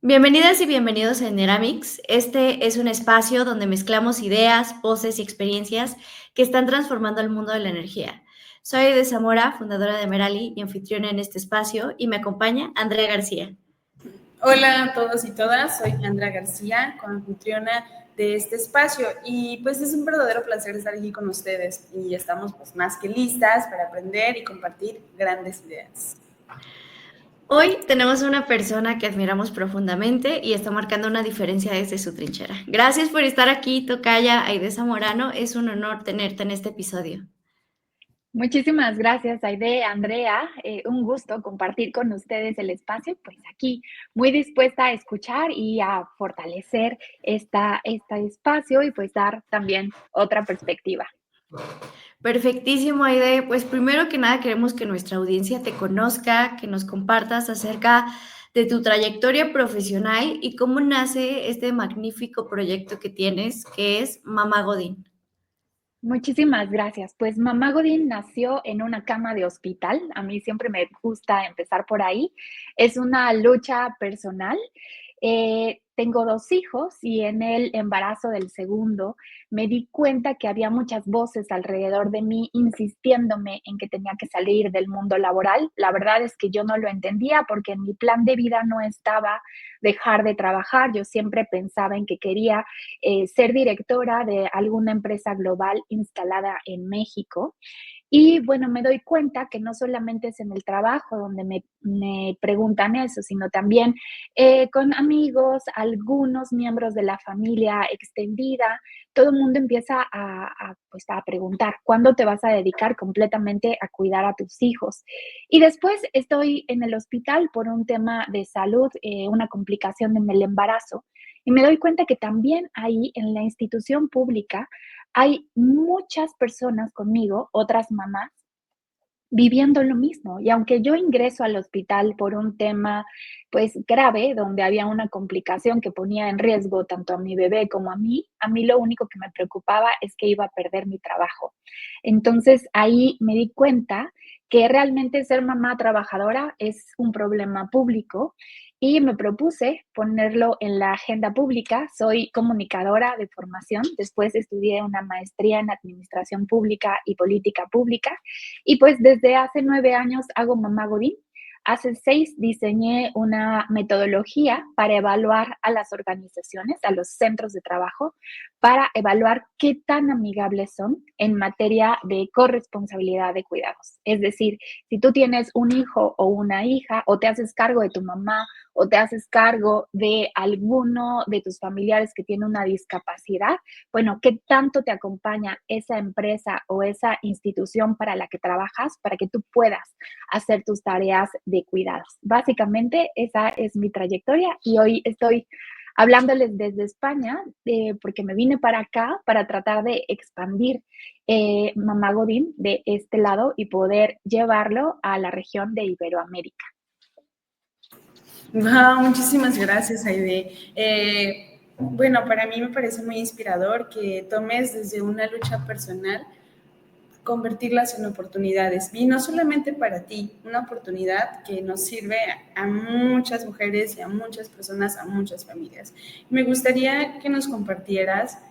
Bienvenidas y bienvenidos a Eneramix. Este es un espacio donde mezclamos ideas, voces y experiencias que están transformando el mundo de la energía. Soy de Zamora, fundadora de Merali y anfitriona en este espacio, y me acompaña Andrea García. Hola a todos y todas, soy Andrea García, coanfitriona de este espacio, y pues es un verdadero placer estar aquí con ustedes y estamos pues más que listas para aprender y compartir grandes ideas. Hoy tenemos una persona que admiramos profundamente y está marcando una diferencia desde su trinchera. Gracias por estar aquí, tocaya Aide Zamorano. Es un honor tenerte en este episodio. Muchísimas gracias, Aide, Andrea. Un gusto compartir con ustedes el espacio. Pues aquí, muy dispuesta a escuchar y a fortalecer este espacio y pues dar también otra perspectiva. Perfectísimo, Aide. Pues primero que nada queremos que nuestra audiencia te conozca, que nos compartas acerca de tu trayectoria profesional y cómo nace este magnífico proyecto que tienes, que es Mamá Godín. Muchísimas gracias. Pues Mamá Godín nació en una cama de hospital. A mí siempre me gusta empezar por ahí. Es una lucha personal. Tengo 2 hijos y en el embarazo del segundo me di cuenta que había muchas voces alrededor de mí insistiéndome en que tenía que salir del mundo laboral. La verdad es que yo no lo entendía porque en mi plan de vida no estaba dejar de trabajar. Yo siempre pensaba en que quería ser directora de alguna empresa global instalada en México. Y bueno, me doy cuenta que no solamente es en el trabajo donde me preguntan eso, sino también con amigos, algunos miembros de la familia extendida. Todo el mundo empieza pues, a preguntar, ¿cuándo te vas a dedicar completamente a cuidar a tus hijos? Y después estoy en el hospital por un tema de salud, una complicación en el embarazo, y me doy cuenta que también ahí en la institución pública hay muchas personas conmigo, otras mamás, viviendo lo mismo. Y aunque yo ingreso al hospital por un tema, pues, grave, donde había una complicación que ponía en riesgo tanto a mi bebé como a mí lo único que me preocupaba es que iba a perder mi trabajo. Entonces, ahí me di cuenta que realmente ser mamá trabajadora es un problema público y me propuse ponerlo en la agenda pública. Soy comunicadora de formación, después estudié una maestría en administración pública y política pública, y pues desde hace 9 años hago Mamá Godín. Hace 6 diseñé una metodología para evaluar a las organizaciones, a los centros de trabajo, para evaluar qué tan amigables son en materia de corresponsabilidad de cuidados. Es decir, si tú tienes un hijo o una hija, o te haces cargo de tu mamá, o te haces cargo de alguno de tus familiares que tiene una discapacidad, bueno, ¿qué tanto te acompaña esa empresa o esa institución para la que trabajas para que tú puedas hacer tus tareas de cuidados? Básicamente, esa es mi trayectoria y hoy estoy hablándoles desde España, porque me vine para acá para tratar de expandir Mamá Godín de este lado y poder llevarlo a la región de Iberoamérica. Wow, muchísimas gracias, Aide. Bueno, para mí me parece muy inspirador que tomes desde una lucha personal convertirlas en oportunidades, y no solamente para ti, una oportunidad que nos sirve a muchas mujeres y a muchas personas, a muchas familias. Me gustaría que nos compartieras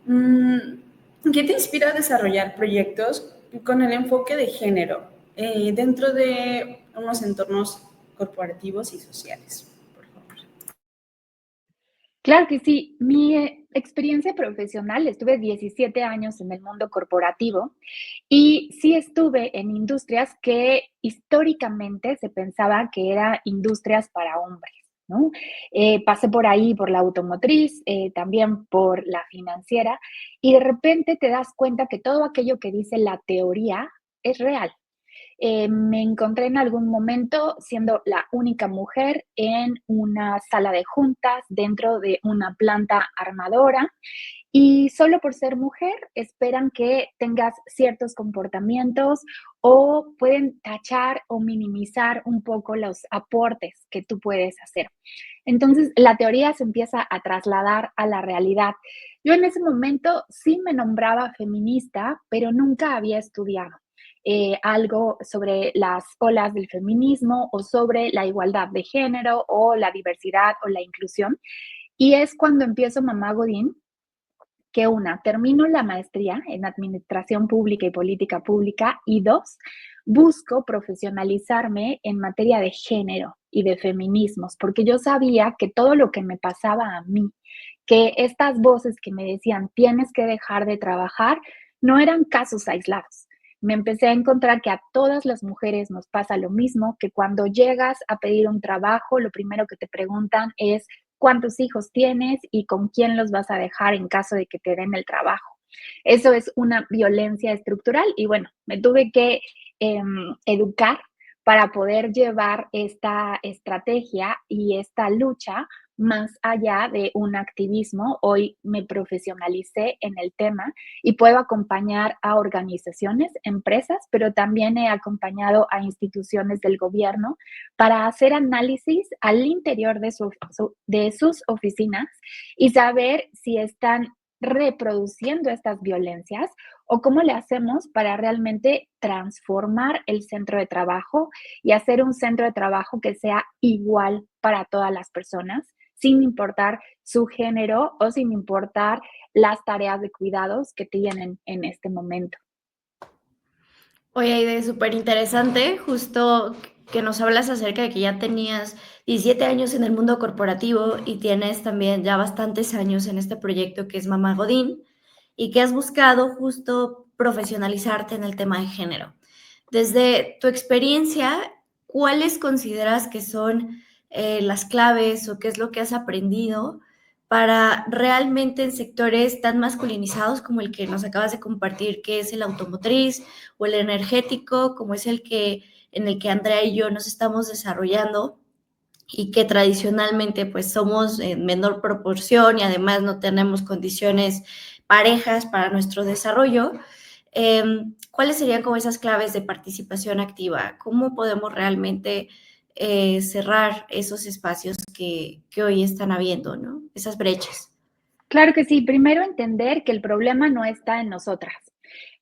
qué te inspira a desarrollar proyectos con el enfoque de género dentro de unos entornos corporativos y sociales, por favor. Claro que sí. Mi experiencia profesional, estuve 17 años en el mundo corporativo y sí estuve en industrias que históricamente se pensaba que eran industrias para hombres, ¿no? Pasé por ahí, por la automotriz, también por la financiera, y de repente te das cuenta que todo aquello que dice la teoría es real. Me encontré en algún momento siendo la única mujer en una sala de juntas dentro de una planta armadora, y solo por ser mujer esperan que tengas ciertos comportamientos o pueden tachar o minimizar un poco los aportes que tú puedes hacer. Entonces, la teoría se empieza a trasladar a la realidad. Yo en ese momento sí me nombraba feminista, pero nunca había estudiado. algo sobre las olas del feminismo o sobre la igualdad de género o la diversidad o la inclusión. Y es cuando empiezo Mamá Godín que termino la maestría en Administración Pública y Política Pública y dos, busco profesionalizarme en materia de género y de feminismos, porque yo sabía que todo lo que me pasaba a mí, que estas voces que me decían, tienes que dejar de trabajar, no eran casos aislados. Me empecé a encontrar que a todas las mujeres nos pasa lo mismo, que cuando llegas a pedir un trabajo, lo primero que te preguntan es cuántos hijos tienes y con quién los vas a dejar en caso de que te den el trabajo. Eso es una violencia estructural y bueno, me tuve que educar para poder llevar esta estrategia y esta lucha más allá de un activismo. Hoy me profesionalicé en el tema y puedo acompañar a organizaciones, empresas, pero también he acompañado a instituciones del gobierno para hacer análisis al interior de sus oficinas y saber si están reproduciendo estas violencias o cómo le hacemos para realmente transformar el centro de trabajo y hacer un centro de trabajo que sea igual para todas las personas, sin importar su género o sin importar las tareas de cuidados que tienen en este momento. Oye, Aide, súper interesante, justo que nos hablas acerca de que ya tenías 17 años en el mundo corporativo y tienes también ya bastantes años en este proyecto que es Mamá Godín y que has buscado justo profesionalizarte en el tema de género. Desde tu experiencia, ¿cuáles consideras que son las claves o qué es lo que has aprendido para realmente en sectores tan masculinizados como el que nos acabas de compartir, que es el automotriz o el energético, como es el que en el que Andrea y yo nos estamos desarrollando y que tradicionalmente pues somos en menor proporción y además no tenemos condiciones parejas para nuestro desarrollo? ¿Cuáles serían como esas claves de participación activa? ¿Cómo podemos realmente cerrar esos espacios que hoy están habiendo, ¿no? Esas brechas. Claro que sí. Primero entender que el problema no está en nosotras.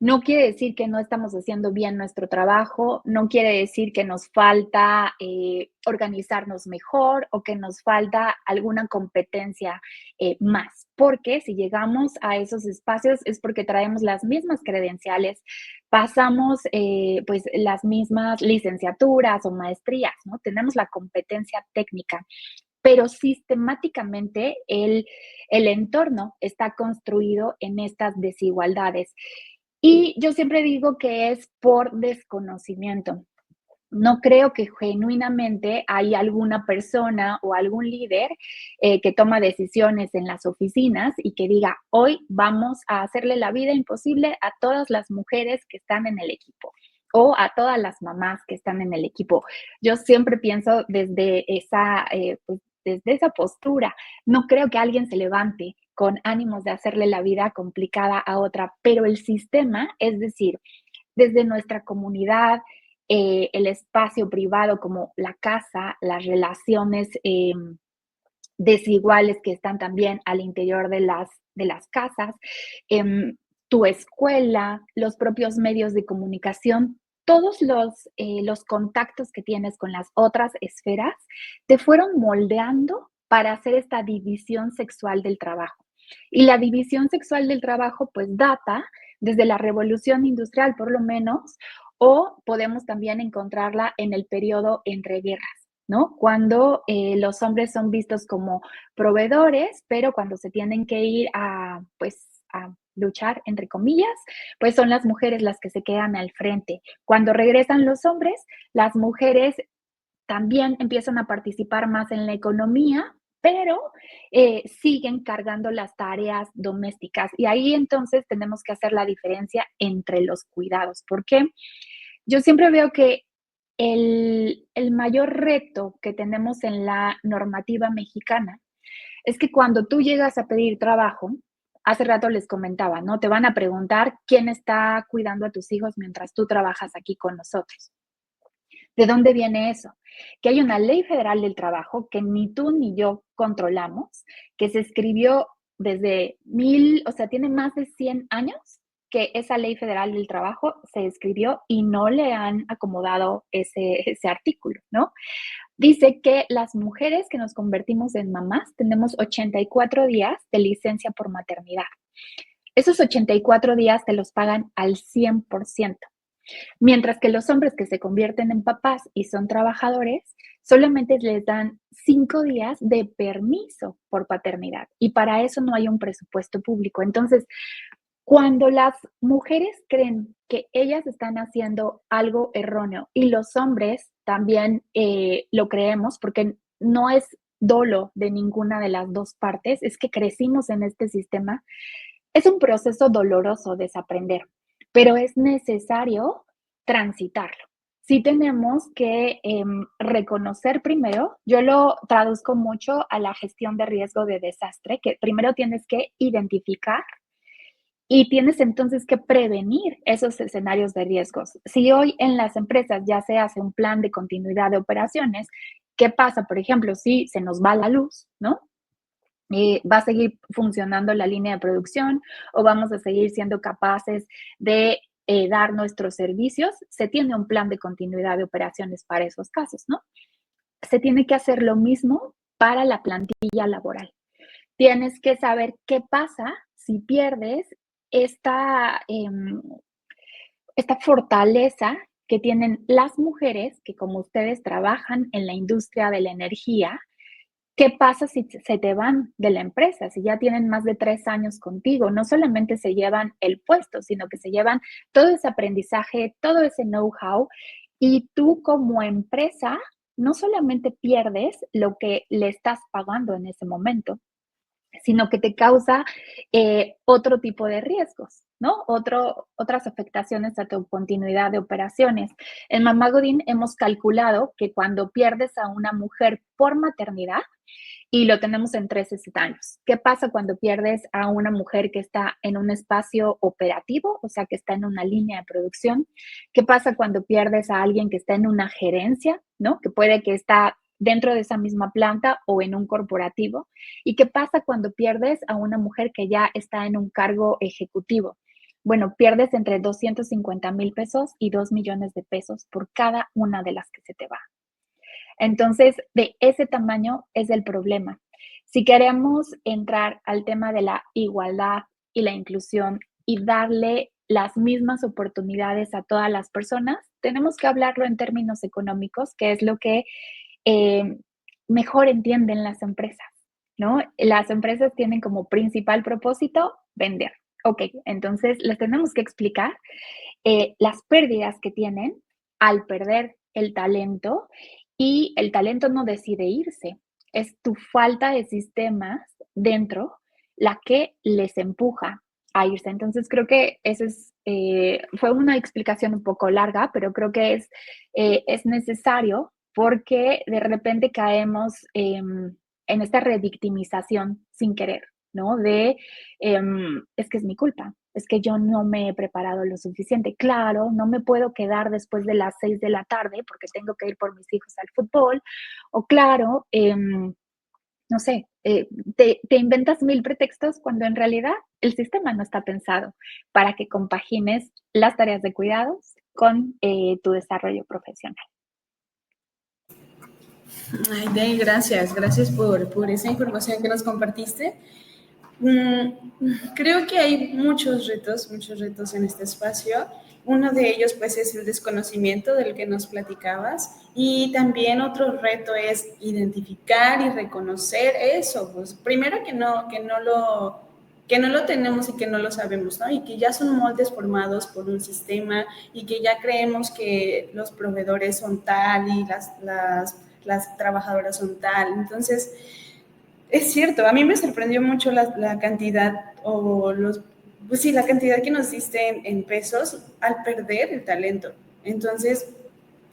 No quiere decir que no estamos haciendo bien nuestro trabajo, no quiere decir que nos falta organizarnos mejor o que nos falta alguna competencia más, porque si llegamos a esos espacios es porque traemos las mismas credenciales, pasamos pues las mismas licenciaturas o maestrías, ¿no? Tenemos la competencia técnica, pero sistemáticamente el entorno está construido en estas desigualdades. Y yo siempre digo que es por desconocimiento. No creo que genuinamente hay alguna persona o algún líder que toma decisiones en las oficinas y que diga, hoy vamos a hacerle la vida imposible a todas las mujeres que están en el equipo o a todas las mamás que están en el equipo. Yo siempre pienso desde esa postura. No creo que alguien se levante con ánimos de hacerle la vida complicada a otra, pero el sistema, es decir, desde nuestra comunidad, el espacio privado como la casa, las relaciones desiguales que están también al interior de las casas, tu escuela, los propios medios de comunicación, todos los contactos que tienes con las otras esferas te fueron moldeando para hacer esta división sexual del trabajo. Y la división sexual del trabajo pues data desde la revolución industrial por lo menos, o podemos también encontrarla en el periodo entre guerras, ¿no? Cuando los hombres son vistos como proveedores, pero cuando se tienen que ir pues, a luchar, entre comillas, pues son las mujeres las que se quedan al frente. Cuando regresan los hombres, las mujeres también empiezan a participar más en la economía, pero siguen cargando las tareas domésticas. Y ahí entonces tenemos que hacer la diferencia entre los cuidados, porque yo siempre veo que el mayor reto que tenemos en la normativa mexicana es que cuando tú llegas a pedir trabajo, hace rato les comentaba, ¿no? Te van a preguntar quién está cuidando a tus hijos mientras tú trabajas aquí con nosotros. ¿De dónde viene eso? Que hay una ley federal del trabajo que ni tú ni yo controlamos, que se escribió desde o sea, tiene más de 100 años que esa ley federal del trabajo se escribió y no le han acomodado ese artículo, ¿no? Dice que las mujeres que nos convertimos en mamás tenemos 84 días de licencia por maternidad. Esos 84 días te los pagan al 100%, mientras que los hombres que se convierten en papás y son trabajadores, solamente les dan 5 días de permiso por paternidad y para eso no hay un presupuesto público. Entonces, cuando las mujeres creen que ellas están haciendo algo erróneo y los hombres también lo creemos, porque no es dolo de ninguna de las dos partes, es que crecimos en este sistema, es un proceso doloroso desaprender, pero es necesario transitarlo. Sí tenemos que reconocer primero, yo lo traduzco mucho a la gestión de riesgo de desastre, que primero tienes que identificar y tienes entonces que prevenir esos escenarios de riesgos. Si hoy en las empresas ya se hace un plan de continuidad de operaciones, ¿qué pasa? Por ejemplo, si se nos va la luz, ¿no? ¿Va a seguir funcionando la línea de producción o vamos a seguir siendo capaces de dar nuestros servicios? Se tiene un plan de continuidad de operaciones para esos casos, ¿no? Se tiene que hacer lo mismo para la plantilla laboral. Tienes que saber qué pasa si pierdes esta, esta fortaleza que tienen las mujeres que como ustedes trabajan en la industria de la energía. ¿Qué pasa si se te van de la empresa? Si ya tienen más de 3 años contigo, no solamente se llevan el puesto, sino que se llevan todo ese aprendizaje, todo ese know-how, y tú como empresa no solamente pierdes lo que le estás pagando en ese momento, sino que te causa otro tipo de riesgos, ¿no? Otras afectaciones a tu continuidad de operaciones. En Mamá Godín hemos calculado que cuando pierdes a una mujer por maternidad, y lo tenemos en 3 escenarios. ¿Qué pasa cuando pierdes a una mujer que está en un espacio operativo, o sea, que está en una línea de producción? ¿Qué pasa cuando pierdes a alguien que está en una gerencia, ¿no? Que puede que está dentro de esa misma planta o en un corporativo. ¿Y qué pasa cuando pierdes a una mujer que ya está en un cargo ejecutivo? Bueno, pierdes entre 250,000 pesos y 2 millones de pesos por cada una de las que se te va. Entonces, de ese tamaño es el problema. Si queremos entrar al tema de la igualdad y la inclusión y darle las mismas oportunidades a todas las personas, tenemos que hablarlo en términos económicos, que es lo que mejor entienden las empresas, ¿no? Las empresas tienen como principal propósito vender. Ok, entonces les tenemos que explicar las pérdidas que tienen al perder el talento, y el talento no decide irse, es tu falta de sistemas dentro la que les empuja a irse. Entonces creo que ese fue una explicación un poco larga, pero creo que es necesario porque de repente caemos en esta revictimización sin querer, ¿no? Es que es mi culpa, es que yo no me he preparado lo suficiente. Claro, no me puedo quedar después de las 6 de la tarde porque tengo que ir por mis hijos al fútbol. O claro, no sé, te inventas 1000 pretextos cuando en realidad el sistema no está pensado para que compagines las tareas de cuidados con tu desarrollo profesional. Aide, gracias por esa información que nos compartiste. Creo que hay muchos retos en este espacio. Uno de ellos, pues, es el desconocimiento del que nos platicabas, y también otro reto es identificar y reconocer eso. Pues, primero que no lo tenemos y que no lo sabemos, ¿no? Y que ya son moldes formados por un sistema y que ya creemos que los proveedores son tal y las trabajadoras son tal. Entonces, es cierto, a mí me sorprendió mucho la cantidad la cantidad que nos diste en pesos al perder el talento. Entonces,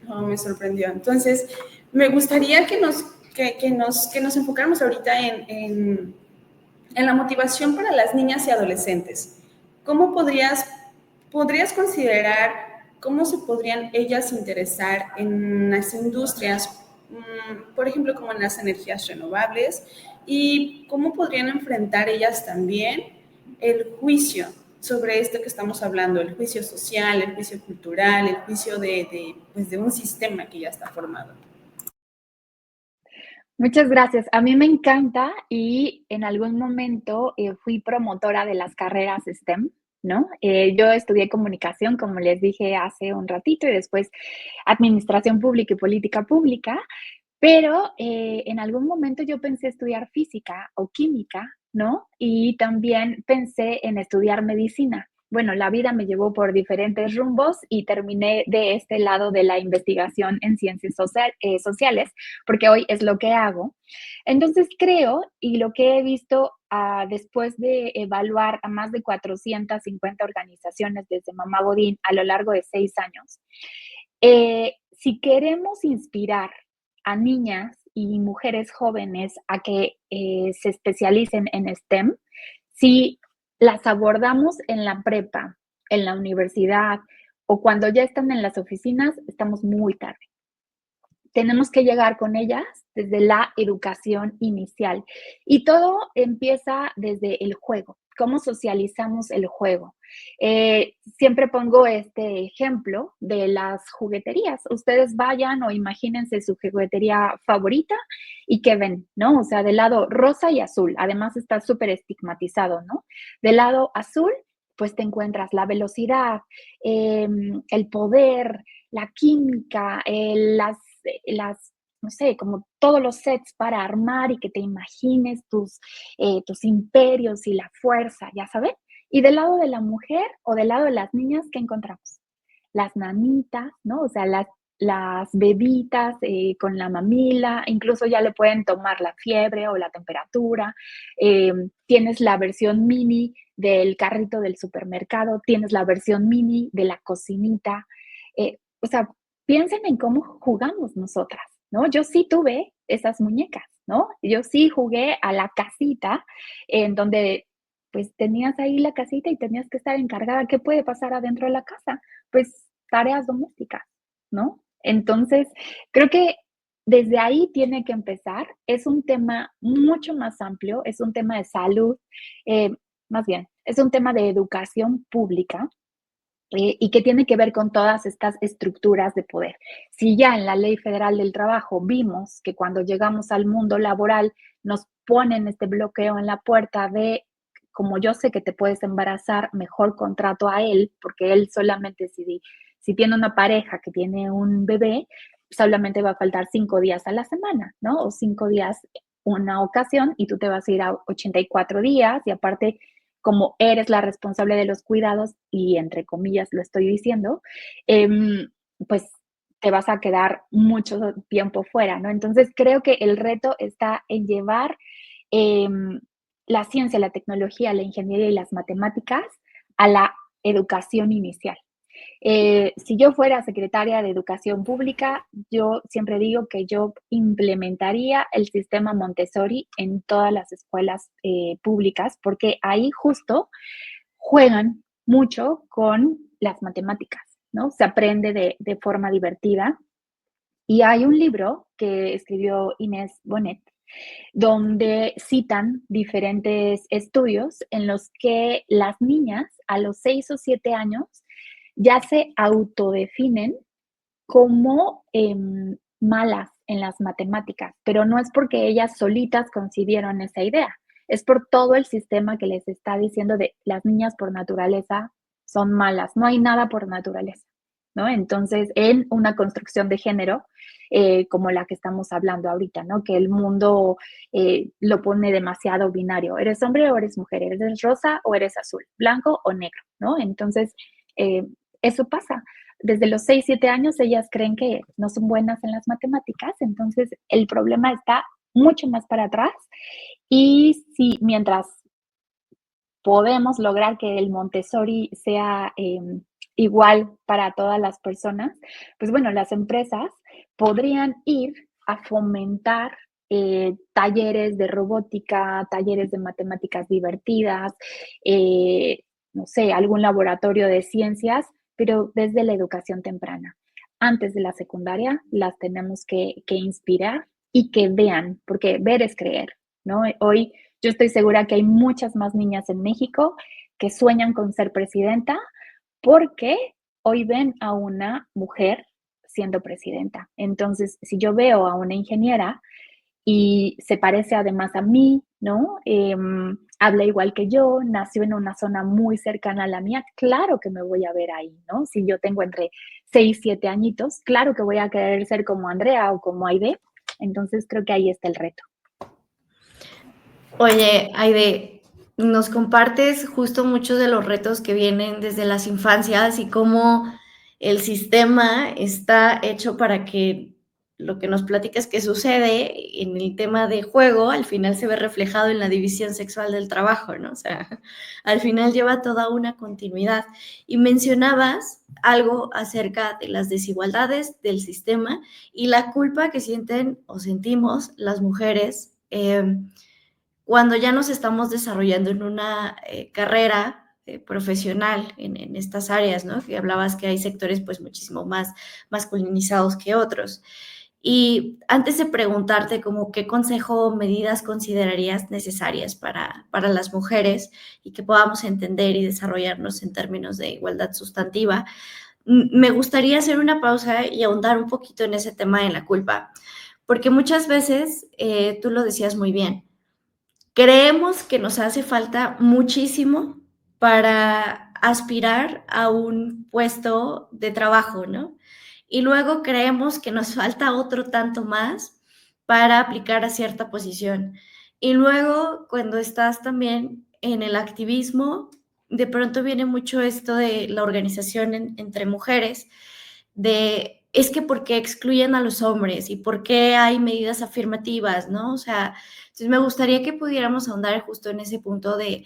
me sorprendió. Entonces, me gustaría que nos enfocáramos ahorita en la motivación para las niñas y adolescentes. ¿Cómo podrías considerar cómo se podrían ellas interesar en las industrias, por ejemplo, como en las energías renovables, y cómo podrían enfrentar ellas también el juicio sobre esto que estamos hablando, el juicio social, el juicio cultural, el juicio pues de un sistema que ya está formado. Muchas gracias. A mí me encanta y en algún momento fui promotora de las carreras STEM, ¿no? Yo estudié comunicación, como les dije hace un ratito, y después administración pública y política pública, pero en algún momento yo pensé estudiar física o química, ¿no? Y también pensé en estudiar medicina. Bueno, la vida me llevó por diferentes rumbos y terminé de este lado de la investigación en ciencias sociales, porque hoy es lo que hago. Entonces creo, y lo que he visto después de evaluar a más de 450 organizaciones desde Mamá Godín a lo largo de 6 años, si queremos inspirar a niñas y mujeres jóvenes a que se especialicen en STEM, si las abordamos en la prepa, en la universidad o cuando ya están en las oficinas, estamos muy tarde. Tenemos que llegar con ellas desde la educación inicial. Y todo empieza desde el juego. ¿Cómo socializamos el juego? Siempre pongo este ejemplo de las jugueterías. Ustedes vayan o imagínense su juguetería favorita y qué ven, ¿no? O sea, del lado rosa y azul. Además está súper estigmatizado, ¿no? Del lado azul, pues te encuentras la velocidad, el poder, la química, no sé, como todos los sets para armar y que te imagines tus imperios y la fuerza, ya sabes. Y del lado de la mujer o del lado de las niñas, ¿qué encontramos? Las nanitas, ¿no? O sea, las bebitas con la mamila, incluso ya le pueden tomar la fiebre o la temperatura. Tienes la versión mini del carrito del supermercado, tienes la versión mini de la cocinita. O sea, piensen en cómo jugamos nosotras, ¿no? Yo sí tuve esas muñecas, ¿no? Yo sí jugué a la casita en donde pues tenías ahí la casita y tenías que estar encargada. ¿Qué puede pasar adentro de la casa? Pues tareas domésticas, ¿no? Entonces, creo que desde ahí tiene que empezar. Es un tema mucho más amplio, es un tema de salud, más bien, es un tema de educación pública y que tiene que ver con todas estas estructuras de poder. Si ya en la Ley Federal del Trabajo vimos que cuando llegamos al mundo laboral nos ponen este bloqueo en la puerta de, como yo sé que te puedes embarazar, mejor contrato a él, porque él solamente si tiene una pareja que tiene un bebé, solamente va a faltar 5 días a la semana, ¿no? O 5 días una ocasión y tú te vas a ir a 84 días y aparte como eres la responsable de los cuidados, y entre comillas lo estoy diciendo, pues te vas a quedar mucho tiempo fuera, ¿no? Entonces creo que el reto está en llevar la ciencia, la tecnología, la ingeniería y las matemáticas a la educación inicial. Si yo fuera secretaria de Educación Pública, yo siempre digo que yo implementaría el sistema Montessori en todas las escuelas públicas, porque ahí justo juegan mucho con las matemáticas, ¿no? Se aprende de forma divertida. Y hay un libro que escribió Inés Bonet, donde citan diferentes estudios en los que las niñas a los 6 o 7 años ya se autodefinen como malas en las matemáticas, pero no es porque ellas solitas concibieron esa idea, es por todo el sistema que les está diciendo de las niñas por naturaleza son malas, no hay nada por naturaleza, ¿no? Entonces, en una construcción de género, como la que estamos hablando ahorita, ¿no? Que el mundo lo pone demasiado binario, eres hombre o eres mujer, eres rosa o eres azul, blanco o negro, ¿no? Entonces, eso pasa. Desde los 6, 7 años ellas creen que no son buenas en las matemáticas, entonces el problema está mucho más para atrás y si mientras podemos lograr que el Montessori sea igual para todas las personas, pues bueno, las empresas podrían ir a fomentar talleres de robótica, talleres de matemáticas divertidas, no sé, algún laboratorio de ciencias, pero desde la educación temprana. Antes de la secundaria las tenemos que inspirar y que vean, porque ver es creer, ¿no? Hoy yo estoy segura que hay muchas más niñas en México que sueñan con ser presidenta porque hoy ven a una mujer siendo presidenta. Entonces, si yo veo a una ingeniera y se parece además a mí, ¿no? Habla igual que yo, nació en una zona muy cercana a la mía, claro que me voy a ver ahí, ¿no? Si yo tengo entre 6 7 añitos, claro que voy a querer ser como Andrea o como Aide. Entonces creo que ahí está el reto. Oye, Aide, nos compartes justo muchos de los retos que vienen desde las infancias y cómo el sistema está hecho para que lo que nos platicas que sucede en el tema de juego, al final se ve reflejado en la división sexual del trabajo, ¿no? O sea, al final lleva toda una continuidad. Y mencionabas algo acerca de las desigualdades del sistema y la culpa que sienten o sentimos las mujeres cuando ya nos estamos desarrollando en una carrera profesional en estas áreas, ¿no? Que hablabas que hay sectores pues muchísimo más masculinizados que otros. Y antes de preguntarte como qué consejo o medidas considerarías necesarias para las mujeres y que podamos entender y desarrollarnos en términos de igualdad sustantiva, me gustaría hacer una pausa y ahondar un poquito en ese tema de la culpa, porque muchas veces, tú lo decías muy bien, creemos que nos hace falta muchísimo para aspirar a un puesto de trabajo, ¿no? Y luego creemos que nos falta otro tanto más para aplicar a cierta posición. Y luego, cuando estás también en el activismo, de pronto viene mucho esto de la organización entre mujeres, de es que por qué excluyen a los hombres y por qué hay medidas afirmativas, ¿no? O sea, entonces me gustaría que pudiéramos ahondar justo en ese punto de,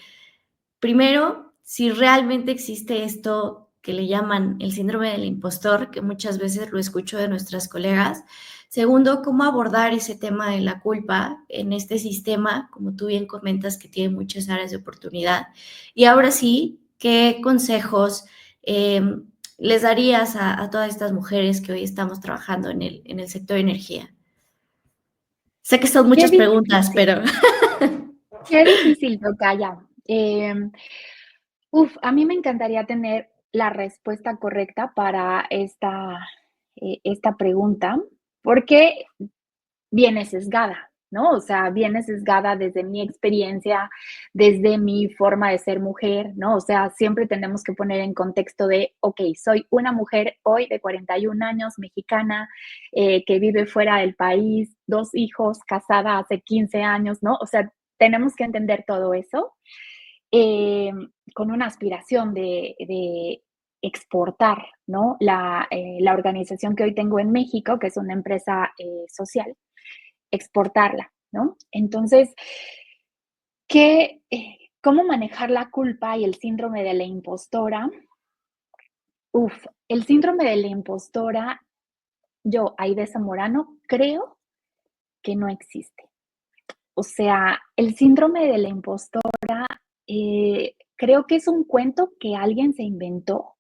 primero, si realmente existe esto que le llaman el síndrome del impostor, que muchas veces lo escucho de nuestras colegas. Segundo, cómo abordar ese tema de la culpa en este sistema, como tú bien comentas, que tiene muchas áreas de oportunidad. Y ahora sí, ¿qué consejos les darías a todas estas mujeres que hoy estamos trabajando en el sector de energía? Sé que son Qué muchas preguntas, difícil, pero qué difícil, tocaya. A mí me encantaría tener la respuesta correcta para esta pregunta, porque viene sesgada, ¿no? O sea, viene sesgada desde mi experiencia, desde mi forma de ser mujer, ¿no? O sea, siempre tenemos que poner en contexto de, ok, soy una mujer hoy de 41 años, mexicana, que vive fuera del país, 2 hijos, casada hace 15 años, ¿no? O sea, tenemos que entender todo eso eh, con una aspiración de exportar, ¿no? La organización que hoy tengo en México, que es una empresa social, exportarla, ¿no? Entonces, ¿cómo manejar la culpa y el síndrome de la impostora? El síndrome de la impostora, yo, Aide Zamorano, creo que no existe. O sea, el síndrome de la impostora, creo que es un cuento que alguien se inventó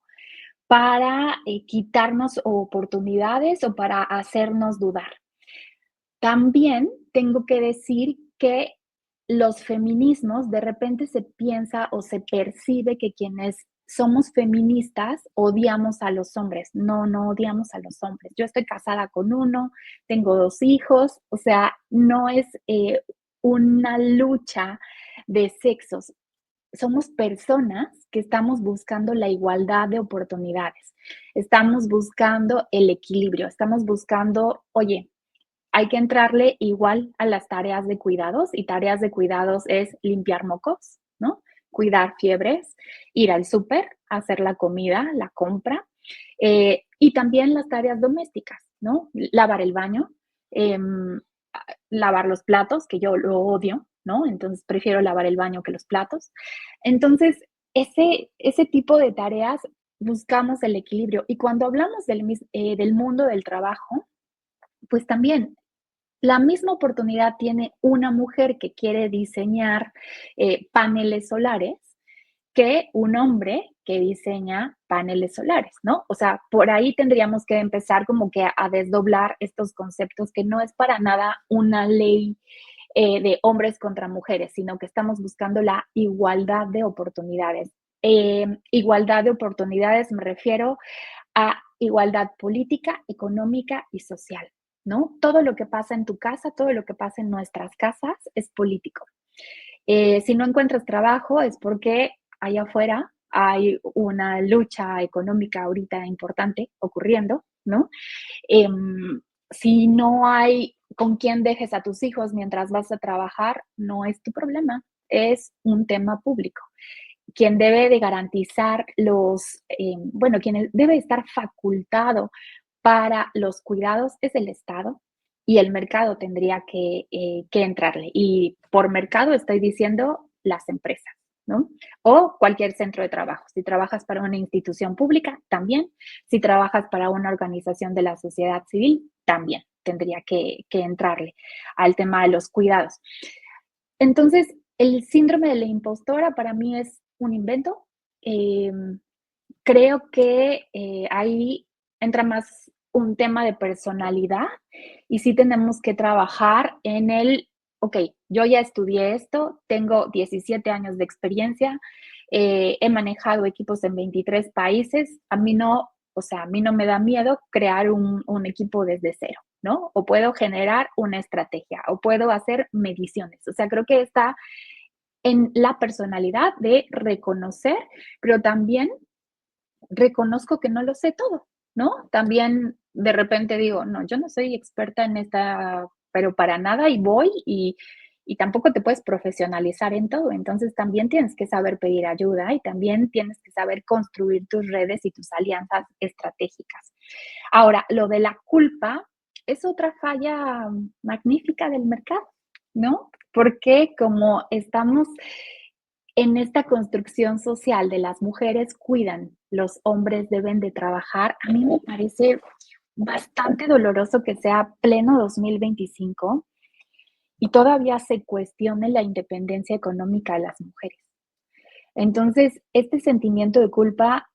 para quitarnos oportunidades o para hacernos dudar. También tengo que decir que los feminismos, de repente se piensa o se percibe que quienes somos feministas odiamos a los hombres. No, no odiamos a los hombres. Yo estoy casada con uno, tengo 2 hijos, o sea, no es una lucha de sexos. Somos personas que estamos buscando la igualdad de oportunidades, estamos buscando el equilibrio, estamos buscando, oye, hay que entrarle igual a las tareas de cuidados, y tareas de cuidados es limpiar mocos, ¿no? Cuidar fiebres, ir al súper, hacer la comida, la compra, y también las tareas domésticas, ¿no? Lavar el baño, lavar los platos, que yo lo odio, ¿no? Entonces prefiero lavar el baño que los platos. Entonces, ese tipo de tareas buscamos el equilibrio. Y cuando hablamos del mundo del trabajo, pues también la misma oportunidad tiene una mujer que quiere diseñar paneles solares que un hombre que diseña paneles solares, ¿no? O sea, por ahí tendríamos que empezar como que a desdoblar estos conceptos, que no es para nada una ley de hombres contra mujeres, sino que estamos buscando la igualdad de oportunidades. Igualdad de oportunidades, me refiero a igualdad política, económica y social, ¿no? Todo lo que pasa en tu casa, todo lo que pasa en nuestras casas es político. Si no encuentras trabajo es porque allá afuera hay una lucha económica ahorita importante ocurriendo, ¿no? Si no hay con quién dejes a tus hijos mientras vas a trabajar, no es tu problema, es un tema público. Quien debe de garantizar quien debe estar facultado para los cuidados es el Estado y el mercado tendría que entrarle. Y por mercado estoy diciendo las empresas, ¿no? O cualquier centro de trabajo. Si trabajas para una institución pública, también. Si trabajas para una organización de la sociedad civil, también tendría que entrarle al tema de los cuidados. Entonces, el síndrome de la impostora para mí es un invento. Creo que ahí entra más un tema de personalidad y sí tenemos que trabajar en ok, yo ya estudié esto, tengo 17 años de experiencia, he manejado equipos en 23 países, a mí no me da miedo crear un equipo desde cero, ¿no? O puedo generar una estrategia, o puedo hacer mediciones. O sea, creo que está en la personalidad de reconocer, pero también reconozco que no lo sé todo, ¿no? También de repente digo, no, yo no soy experta en esta, pero para nada y y tampoco te puedes profesionalizar en todo. Entonces también tienes que saber pedir ayuda y también tienes que saber construir tus redes y tus alianzas estratégicas. Ahora, lo de la culpa es otra falla magnífica del mercado, ¿no? Porque como estamos en esta construcción social de las mujeres cuidan, los hombres deben de trabajar, a mí me parece bastante doloroso que sea pleno 2025 y todavía se cuestione la independencia económica de las mujeres. Entonces, este sentimiento de culpa,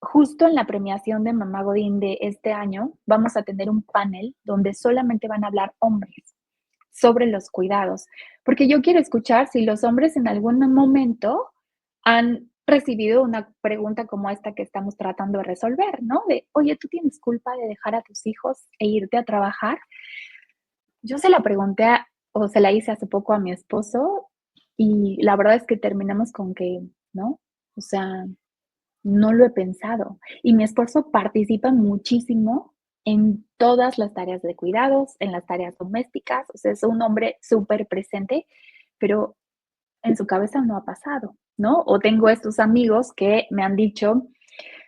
justo en la premiación de Mamá Godín de este año, vamos a tener un panel donde solamente van a hablar hombres sobre los cuidados, porque yo quiero escuchar si los hombres en algún momento han recibido una pregunta como esta que estamos tratando de resolver, ¿no? De, oye, ¿tú tienes culpa de dejar a tus hijos e irte a trabajar? Yo se la pregunté o se la hice hace poco a mi esposo y la verdad es que terminamos con que, ¿no? O sea, no lo he pensado. Y mi esposo participa muchísimo en todas las tareas de cuidados, en las tareas domésticas, o sea, es un hombre súper presente, pero en su cabeza no ha pasado, ¿no? O tengo estos amigos que me han dicho,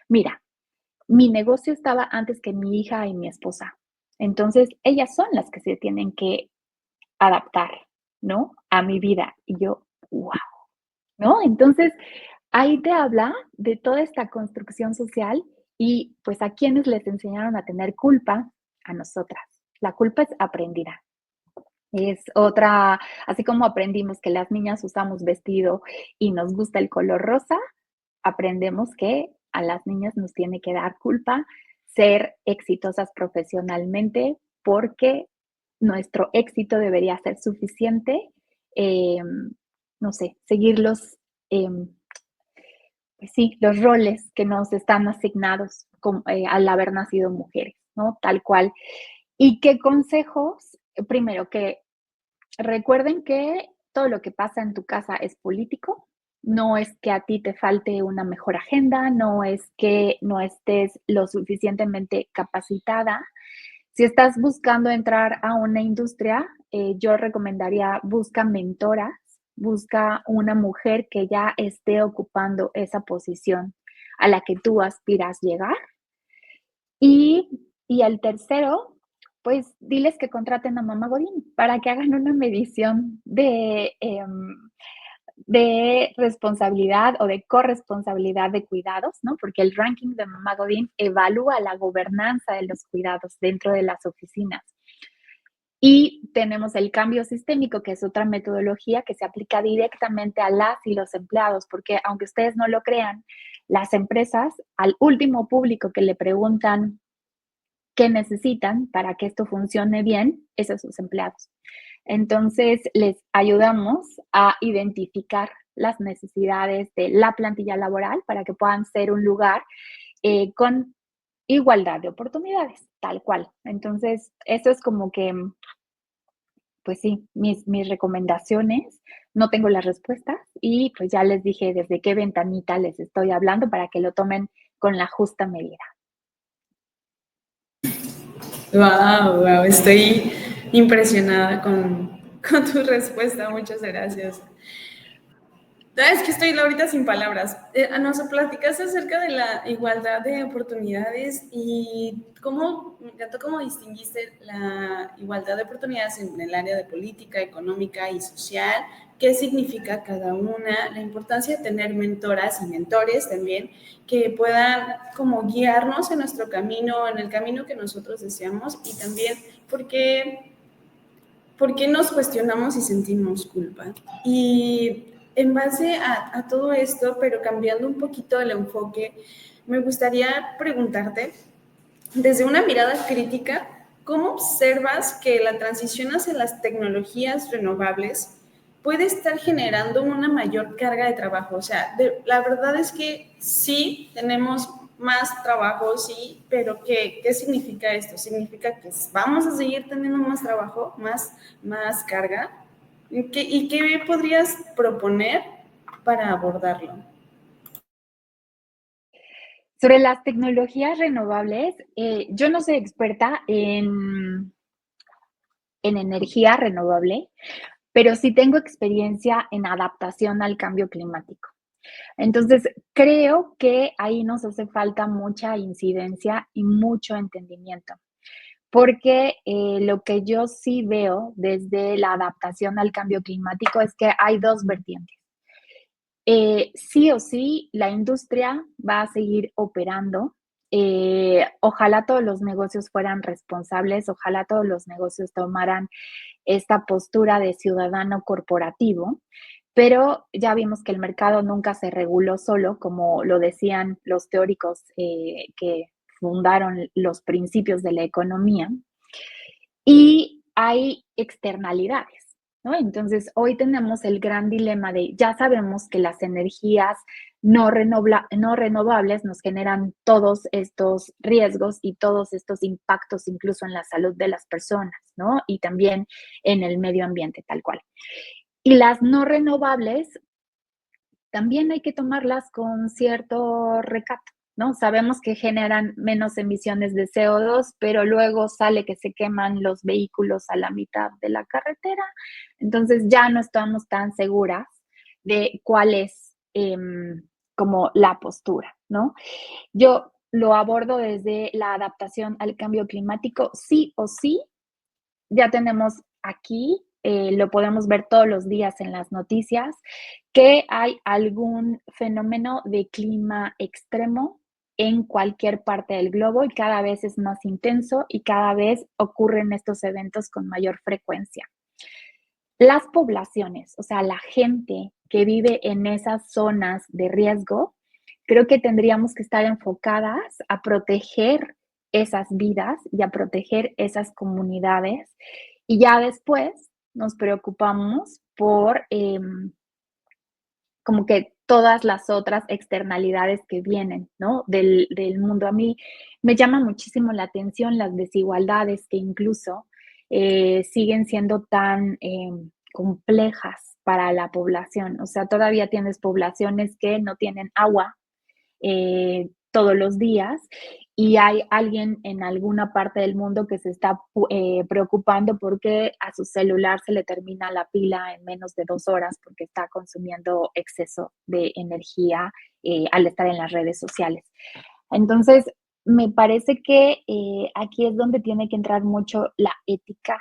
mira, mi negocio estaba antes que mi hija y mi esposa. Entonces, ellas son las que se tienen que adaptar, ¿no? A mi vida. Y yo, wow, ¿no? Entonces, ahí te habla de toda esta construcción social y pues a quienes les enseñaron a tener culpa, a nosotras. La culpa es aprendida. Es otra, así como aprendimos que las niñas usamos vestido y nos gusta el color rosa, aprendemos que a las niñas nos tiene que dar culpa ser exitosas profesionalmente porque nuestro éxito debería ser suficiente, eh, no sé, seguir pues sí, los roles que nos están asignados al haber nacido mujeres, ¿no? Tal cual. ¿Y qué consejos? Primero, que recuerden que todo lo que pasa en tu casa es político, no es que a ti te falte una mejor agenda, no es que no estés lo suficientemente capacitada. Si estás buscando entrar a una industria, yo recomendaría busca mentoras, busca una mujer que ya esté ocupando esa posición a la que tú aspiras llegar. Y al tercero, pues diles que contraten a Mamá Godín para que hagan una medición de responsabilidad o de corresponsabilidad de cuidados, ¿no? Porque el ranking de Mamá Godín evalúa la gobernanza de los cuidados dentro de las oficinas. Y tenemos el cambio sistémico, que es otra metodología que se aplica directamente a las y los empleados, porque aunque ustedes no lo crean, las empresas, al último público que le preguntan qué necesitan para que esto funcione bien, es a sus empleados. Entonces, les ayudamos a identificar las necesidades de la plantilla laboral para que puedan ser un lugar con igualdad de oportunidades, tal cual. Entonces, eso es como que, pues sí, mis recomendaciones. No tengo las respuestas y pues ya les dije desde qué ventanita les estoy hablando para que lo tomen con la justa medida. Wow, estoy impresionada con tu respuesta, muchas gracias. Es que estoy ahorita sin palabras. Nos platicaste acerca de la igualdad de oportunidades y me encantó cómo distinguiste la igualdad de oportunidades en el área de política, económica y social, qué significa cada una, la importancia de tener mentoras y mentores también que puedan como guiarnos en nuestro camino, en el camino que nosotros deseamos y también porque nos cuestionamos y sentimos culpa. Y en base a todo esto, pero cambiando un poquito el enfoque, me gustaría preguntarte, desde una mirada crítica, ¿cómo observas que la transición hacia las tecnologías renovables puede estar generando una mayor carga de trabajo? O sea, la verdad es que sí tenemos más trabajo, sí, pero ¿qué significa esto? ¿Significa que vamos a seguir teniendo más trabajo, más carga? ¿Y qué podrías proponer para abordarlo? Sobre las tecnologías renovables, yo no soy experta en energía renovable, pero sí tengo experiencia en adaptación al cambio climático. Entonces, creo que ahí nos hace falta mucha incidencia y mucho entendimiento, porque lo que yo sí veo desde la adaptación al cambio climático es que hay dos vertientes. Sí o sí, la industria va a seguir operando. Ojalá todos los negocios fueran responsables, ojalá todos los negocios tomaran esta postura de ciudadano corporativo, pero ya vimos que el mercado nunca se reguló solo, como lo decían los teóricos que fundaron los principios de la economía, y hay externalidades, ¿no? Entonces, hoy tenemos el gran dilema de, ya sabemos que las energías no renovables nos generan todos estos riesgos y todos estos impactos, incluso en la salud de las personas, ¿no? Y también en el medio ambiente, tal cual. Y las no renovables también hay que tomarlas con cierto recato, ¿no? Sabemos que generan menos emisiones de CO2, pero luego sale que se queman los vehículos a la mitad de la carretera, entonces ya no estamos tan seguras de cuál es como la postura, ¿no? Yo lo abordo desde la adaptación al cambio climático, sí o sí, ya tenemos aquí, lo podemos ver todos los días en las noticias, que hay algún fenómeno de clima extremo en cualquier parte del globo y cada vez es más intenso y cada vez ocurren estos eventos con mayor frecuencia. Las poblaciones, o sea, la gente que vive en esas zonas de riesgo, creo que tendríamos que estar enfocadas a proteger esas vidas y a proteger esas comunidades. Y ya después nos preocupamos por como que todas las otras externalidades que vienen, ¿no? Del mundo. A mí me llama muchísimo la atención las desigualdades que incluso siguen siendo tan complejas para la población. O sea, todavía tienes poblaciones que no tienen agua todos los días y hay alguien en alguna parte del mundo que se está preocupando porque a su celular se le termina la pila en menos de 2 horas porque está consumiendo exceso de energía al estar en las redes sociales. Entonces, me parece que aquí es donde tiene que entrar mucho la ética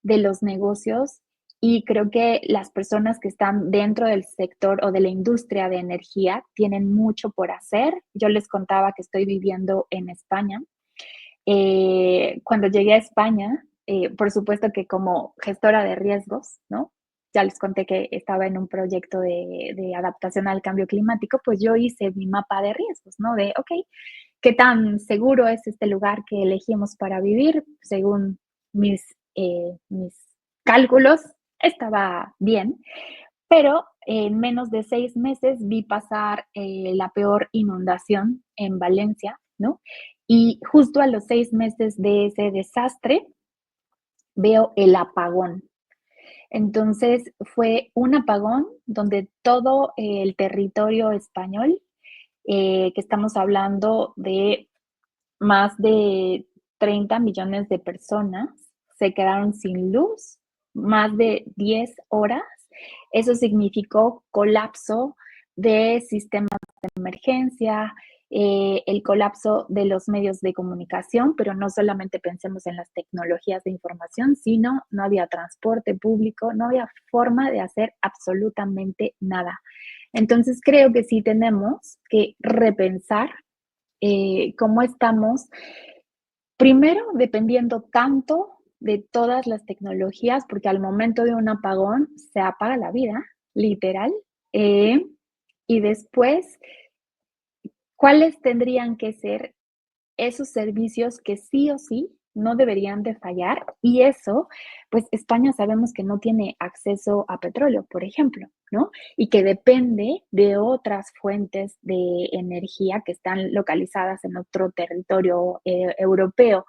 de los negocios y creo que las personas que están dentro del sector o de la industria de energía tienen mucho por hacer. Yo les contaba que estoy viviendo en España. Cuando llegué a España, por supuesto que como gestora de riesgos, ¿no? Ya les conté que estaba en un proyecto de adaptación al cambio climático, pues yo hice mi mapa de riesgos, ¿no? De, ok, ¿qué tan seguro es este lugar que elegimos para vivir según mis cálculos estaba bien, pero en menos de 6 meses vi pasar, la peor inundación en Valencia, ¿no? Y justo a los 6 meses de ese desastre, veo el apagón. Entonces, fue un apagón donde todo el territorio español, que estamos hablando de más de 30 millones de personas, se quedaron sin luz más de 10 horas. Eso significó colapso de sistemas de emergencia, el colapso de los medios de comunicación, pero no solamente pensemos en las tecnologías de información, sino no había transporte público, no había forma de hacer absolutamente nada. Entonces creo que sí tenemos que repensar cómo estamos, primero dependiendo tanto de todas las tecnologías, porque al momento de un apagón se apaga la vida, literal, eh, y después, ¿cuáles tendrían que ser esos servicios que sí o sí no deberían de fallar? Y eso, pues España sabemos que no tiene acceso a petróleo, por ejemplo, ¿no? Y que depende de otras fuentes de energía que están localizadas en otro territorio europeo.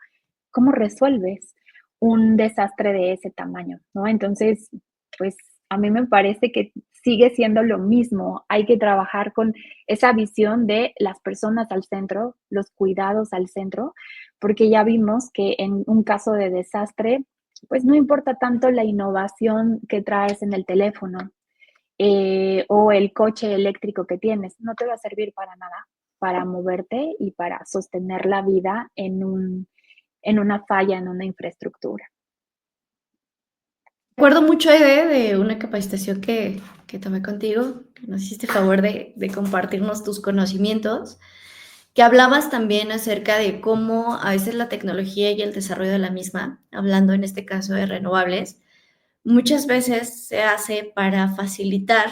¿Cómo resuelves un desastre de ese tamaño, no? Entonces, pues, a mí me parece que sigue siendo lo mismo. Hay que trabajar con esa visión de las personas al centro, los cuidados al centro, porque ya vimos que en un caso de desastre, pues, no importa tanto la innovación que traes en el teléfono, o el coche eléctrico que tienes, no te va a servir para nada, para moverte y para sostener la vida en una falla, en una infraestructura. Recuerdo mucho, Aide, de una capacitación que tomé contigo, que nos hiciste favor de compartirnos tus conocimientos, que hablabas también acerca de cómo a veces la tecnología y el desarrollo de la misma, hablando en este caso de renovables, muchas veces se hace para facilitar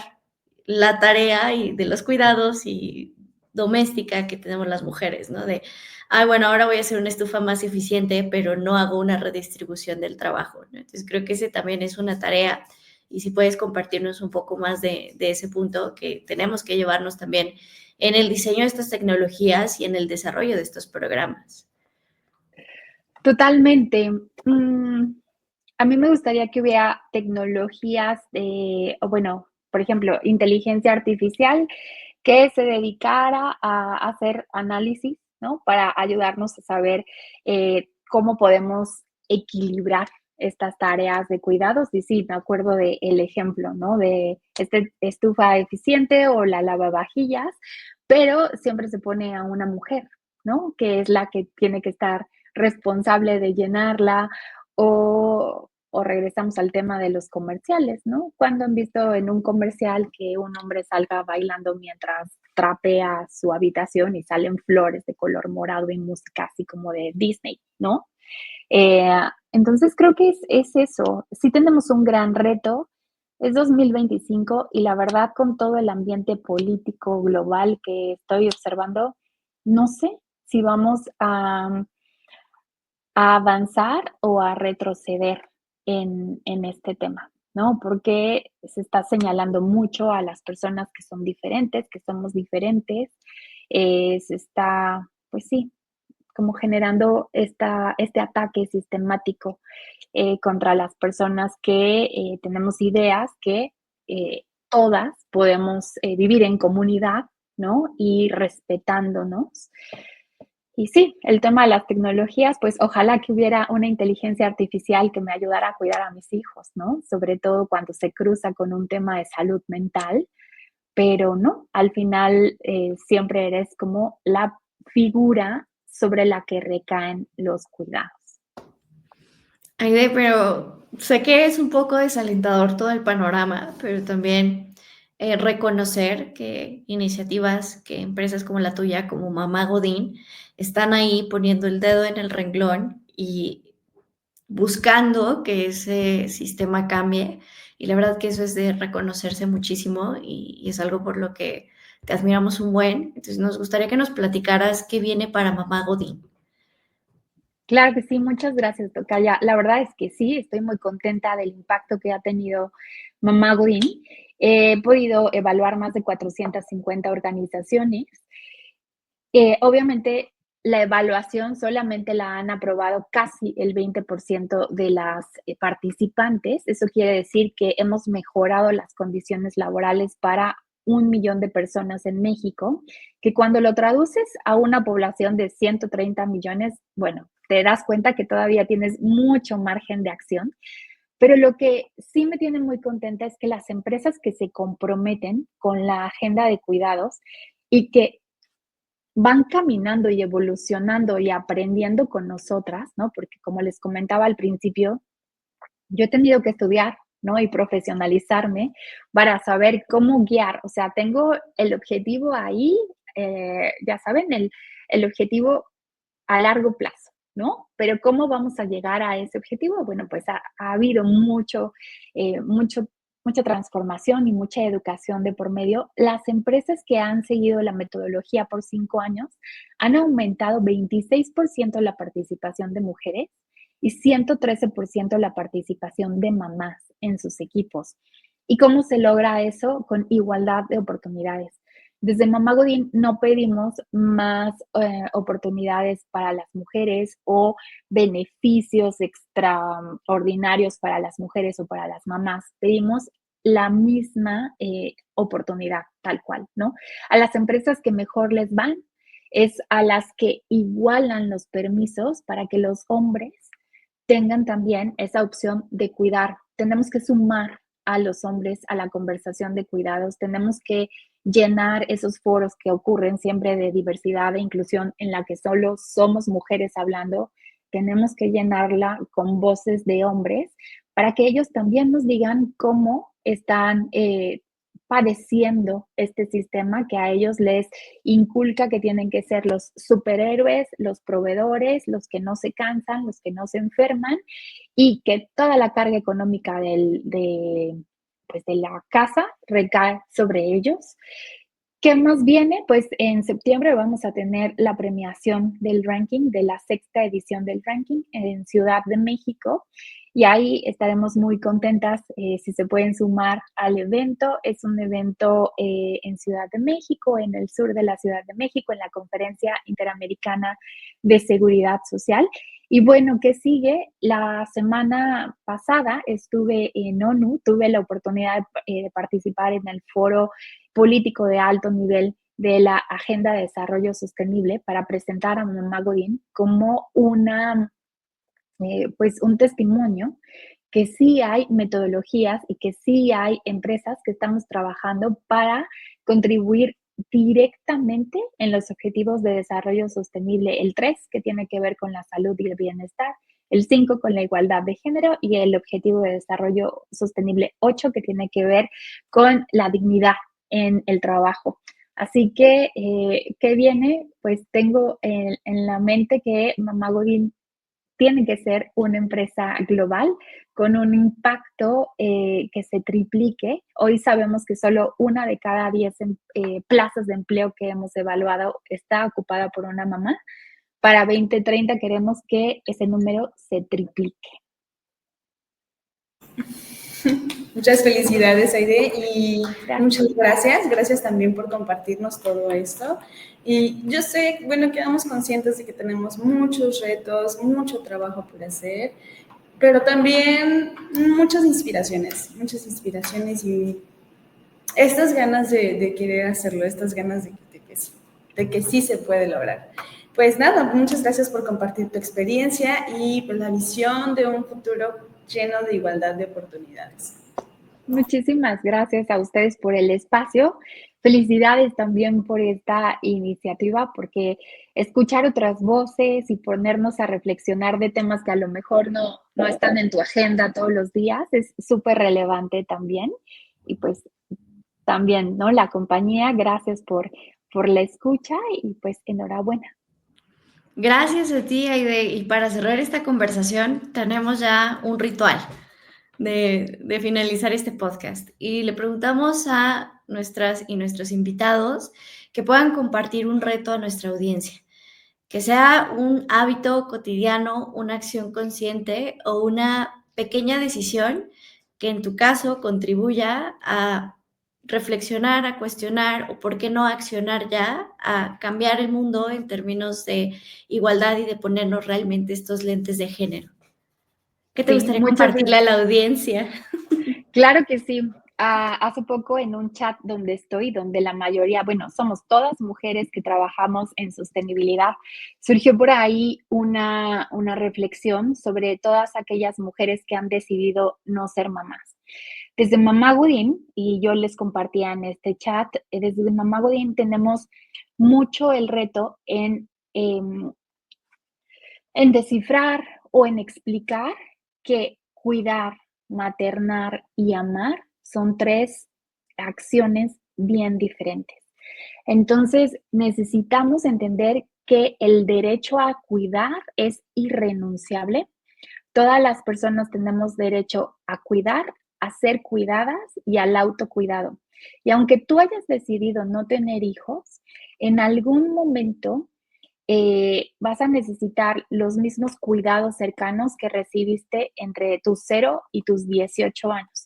la tarea y de los cuidados y doméstica que tenemos las mujeres, ¿no? De, ay, bueno, ahora voy a hacer una estufa más eficiente, pero no hago una redistribución del trabajo, ¿no? Entonces creo que ese también es una tarea y si puedes compartirnos un poco más de ese punto que tenemos que llevarnos también en el diseño de estas tecnologías y en el desarrollo de estos programas. Totalmente. A mí me gustaría que hubiera tecnologías o bueno, por ejemplo, inteligencia artificial que se dedicara a hacer análisis, ¿no? Para ayudarnos a saber cómo podemos equilibrar estas tareas de cuidados. Y sí, me acuerdo del ejemplo, ¿no? De estufa eficiente o la lavavajillas, pero siempre se pone a una mujer, ¿no? Que es la que tiene que estar responsable de llenarla o regresamos al tema de los comerciales, ¿no? ¿Cuándo han visto en un comercial que un hombre salga bailando mientras trapea su habitación y salen flores de color morado y música así como de Disney, ¿no? Eh, entonces creo que es eso. Sí tenemos un gran reto. Es 2025 y la verdad con todo el ambiente político global que estoy observando, no sé si vamos a avanzar o a retroceder en este tema, ¿no? Porque se está señalando mucho a las personas que son diferentes, que somos diferentes, se está, pues sí, como generando este ataque sistemático contra las personas que tenemos ideas que todas podemos vivir en comunidad, ¿no? Y respetándonos. Y sí, el tema de las tecnologías, pues ojalá que hubiera una inteligencia artificial que me ayudara a cuidar a mis hijos, ¿no? Sobre todo cuando se cruza con un tema de salud mental, pero no, al final siempre eres como la figura sobre la que recaen los cuidados. Aide, pero sé que es un poco desalentador todo el panorama, pero también reconocer que iniciativas, que empresas como la tuya, como Mamá Godín, están ahí poniendo el dedo en el renglón y buscando que ese sistema cambie. Y la verdad que eso es de reconocerse muchísimo y es algo por lo que te admiramos un buen. Entonces nos gustaría que nos platicaras qué viene para Mamá Godín. Claro que sí, muchas gracias, tocaya. La verdad es que sí, estoy muy contenta del impacto que ha tenido Mamá Godín. He podido evaluar más de 450 organizaciones. Obviamente, la evaluación solamente la han aprobado casi el 20% de las participantes. Eso quiere decir que hemos mejorado las condiciones laborales para 1 millón de personas en México, que cuando lo traduces a una población de 130 millones, bueno, te das cuenta que todavía tienes mucho margen de acción. Pero lo que sí me tiene muy contenta es que las empresas que se comprometen con la agenda de cuidados y que van caminando y evolucionando y aprendiendo con nosotras, ¿no? Porque como les comentaba al principio, yo he tenido que estudiar, ¿no? Y profesionalizarme para saber cómo guiar. O sea, tengo el objetivo ahí, ya saben, el objetivo a largo plazo, ¿no? Pero ¿cómo vamos a llegar a ese objetivo? Bueno, pues ha habido mucha transformación y mucha educación de por medio. Las empresas que han seguido la metodología por 5 años han aumentado 26% la participación de mujeres y 113% la participación de mamás en sus equipos. ¿Y cómo se logra eso? Con igualdad de oportunidades. Desde Mamá Godín no pedimos más oportunidades para las mujeres o beneficios extraordinarios para las mujeres o para las mamás. Pedimos la misma oportunidad, tal cual, ¿no? A las empresas que mejor les van es a las que igualan los permisos para que los hombres tengan también esa opción de cuidar. Tenemos que sumar a los hombres a la conversación de cuidados, tenemos que llenar esos foros que ocurren siempre de diversidad e inclusión en la que solo somos mujeres hablando, tenemos que llenarla con voces de hombres para que ellos también nos digan cómo están padeciendo este sistema que a ellos les inculca que tienen que ser los superhéroes, los proveedores, los que no se cansan, los que no se enferman y que toda la carga económica pues de la casa recae sobre ellos. ¿Qué más viene? Pues en septiembre vamos a tener la premiación del ranking, de la 6ª edición del ranking en Ciudad de México. Y ahí estaremos muy contentas si se pueden sumar al evento. Es un evento en Ciudad de México, en el sur de la Ciudad de México, en la Conferencia Interamericana de Seguridad Social. Y bueno, ¿qué sigue? La semana pasada estuve en ONU, tuve la oportunidad de participar en el foro político de alto nivel de la Agenda de Desarrollo Sostenible para presentar a Mamá Godín como pues un testimonio que sí hay metodologías y que sí hay empresas que estamos trabajando para contribuir directamente en los objetivos de desarrollo sostenible, el 3 que tiene que ver con la salud y el bienestar, el 5 con la igualdad de género y el objetivo de desarrollo sostenible 8 que tiene que ver con la dignidad en el trabajo. Así que, ¿qué viene? Pues tengo en la mente que Mamá Godín tiene que ser una empresa global con un impacto que se triplique. Hoy sabemos que solo 1 de cada 10 plazas de empleo que hemos evaluado está ocupada por una mamá. Para 2030 queremos que ese número se triplique. Muchas felicidades, Aide, y muchas gracias. Gracias también por compartirnos todo esto. Y yo sé, bueno, quedamos conscientes de que tenemos muchos retos, mucho trabajo por hacer, pero también muchas inspiraciones y estas ganas de querer hacerlo, estas ganas de que sí se puede lograr. Pues nada, muchas gracias por compartir tu experiencia y pues la visión de un futuro lleno de igualdad de oportunidades. Muchísimas gracias a ustedes por el espacio. Felicidades también por esta iniciativa, porque escuchar otras voces y ponernos a reflexionar de temas que a lo mejor no están en tu agenda todos los días es súper relevante también. Y pues también, ¿no? La compañía, gracias por la escucha y pues enhorabuena. Gracias a ti, Aide. Y para cerrar esta conversación, tenemos ya un ritual de finalizar este podcast. Y le preguntamos a nuestras y nuestros invitados que puedan compartir un reto a nuestra audiencia. que sea un hábito cotidiano, una acción consciente o una pequeña decisión que en tu caso contribuya a reflexionar, a cuestionar o por qué no accionar ya, a cambiar el mundo en términos de igualdad y de ponernos realmente estos lentes de género. ¿Qué te Sí, gustaría muchas compartirle a gracias. la audiencia? Claro que sí. Hace poco en un chat donde estoy, donde la mayoría, bueno, somos todas mujeres que trabajamos en sostenibilidad, surgió por ahí una reflexión sobre todas aquellas mujeres que han decidido no ser mamás. Desde Mamá Godín, y yo les compartía en este chat, desde Mamá Godín tenemos mucho el reto en descifrar o en explicar que cuidar, maternar y amar son 3 acciones bien diferentes. Entonces, necesitamos entender que el derecho a cuidar es irrenunciable. Todas las personas tenemos derecho a cuidar, a ser cuidadas y al autocuidado. Y aunque tú hayas decidido no tener hijos, en algún momento vas a necesitar los mismos cuidados cercanos que recibiste entre tus 0 y tus 18 años.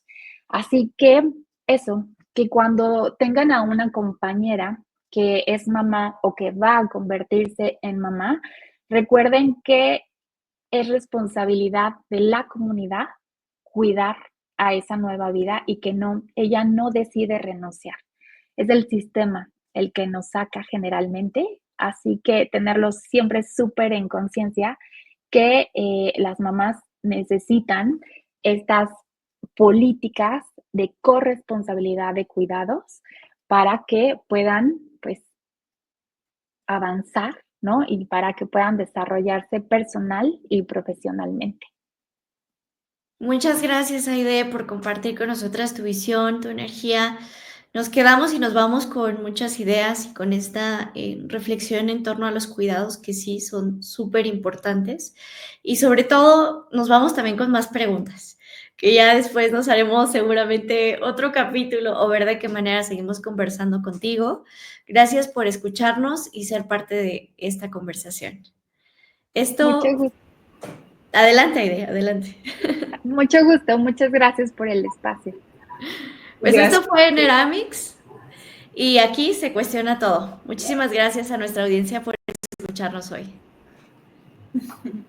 Así que eso, que cuando tengan a una compañera que es mamá o que va a convertirse en mamá, recuerden que es responsabilidad de la comunidad cuidar a esa nueva vida y que no, ella no decide renunciar. Es el sistema el que nos saca generalmente, así que tenerlo siempre súper en conciencia que las mamás necesitan estas políticas de corresponsabilidad de cuidados para que puedan, pues, avanzar, ¿no? Y para que puedan desarrollarse personal y profesionalmente. Muchas gracias, Aide, por compartir con nosotras tu visión, tu energía. Nos quedamos y nos vamos con muchas ideas y con esta reflexión en torno a los cuidados que sí son súper importantes. Y sobre todo, nos vamos también con más preguntas, que ya después nos haremos seguramente otro capítulo o ver de qué manera seguimos conversando contigo. Gracias por escucharnos y ser parte de esta conversación. Mucho Esto, gusto. adelante, Aide, adelante. Mucho gusto, muchas gracias por el espacio. Pues esto Gracias. fue Neramix y aquí se cuestiona todo. Muchísimas gracias a nuestra audiencia por escucharnos hoy.